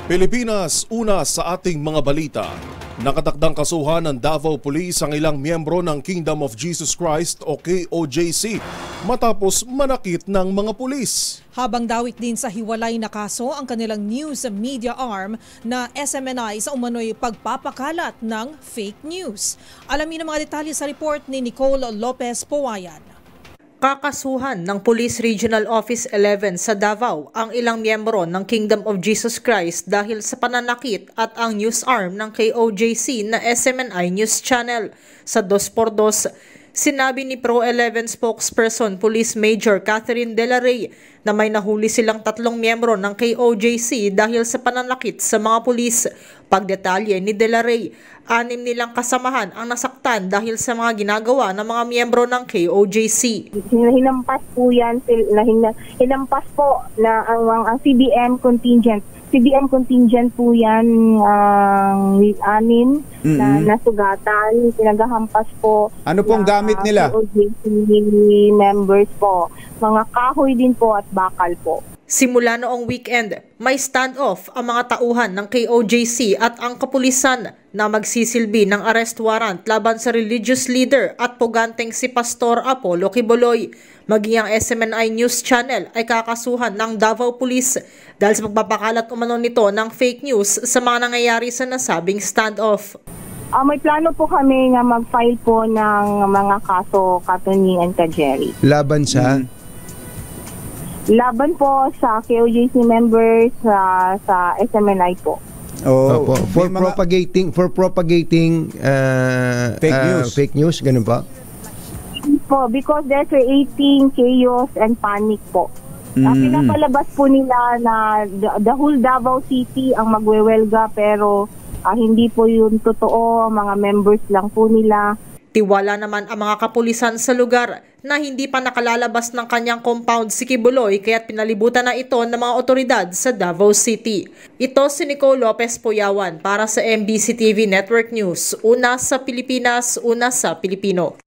Pilipinas, una sa ating mga balita. Nakatakdang kasuhan ng Davao Police ang ilang miyembro ng Kingdom of Jesus Christ o KOJC matapos manakit ng mga pulis. Habang dawit din sa hiwalay na kaso ang kanilang news media arm na SMNI sa umano'y pagpapakalat ng fake news. Alamin ang mga detalye sa report ni Nicole Lopez Powayan. Kakasuhan ng Police Regional Office 11 sa Davao ang ilang miyembro ng Kingdom of Jesus Christ dahil sa pananakit at ang news arm ng KOJC na SMNI News Channel. Sa 2x2, sinabi ni Pro 11 spokesperson Police Major Catherine De La Rey na may nahuli silang 3 miyembro ng KOJC dahil sa pananakit sa mga pulis. Pagdetalye ni De La Rey, 6 nilang kasamahan ang nasaktan dahil sa mga ginagawa ng mga miyembro ng KOJC. Hinampas po yan, hinampas po na ang CBM contingent. CBM contingent po yan, 6 na nasugatan, pinaghahampas po. Ano pong gamit nila? KOJC members po. Mga kahoy din po at bakal po. Simula noong weekend, may standoff ang mga tauhan ng KOJC at ang kapulisan na magsisilbi ng arrest warrant laban sa religious leader at puganteng si Pastor Apollo Quiboloy. Maging ang SMNI News Channel ay kakasuhan ng Davao Police dahil sa pagpapakalat umano nito ng fake news sa mga nangyayari sa nasabing standoff. May plano po kami na mag-file po ng mga kaso Katuni and Jerry. Laban sa? Laban po sa KOJC members sa SMNI po. Oh, for propagating fake news, ganun ba? Po, because they're creating chaos and panic po. Pinapalabas po nila na the whole Davao City ang magwewelga pero hindi po yun totoo, mga members lang po nila. Tiwala naman ang mga kapulisan sa lugar na hindi pa nakalalabas ng kanyang compound si Quiboloy kaya't pinalibutan na ito ng mga otoridad sa Davao City. Ito si Nicole Lopez Poyawan para sa MBC TV Network News. Una sa Pilipinas, una sa Pilipino.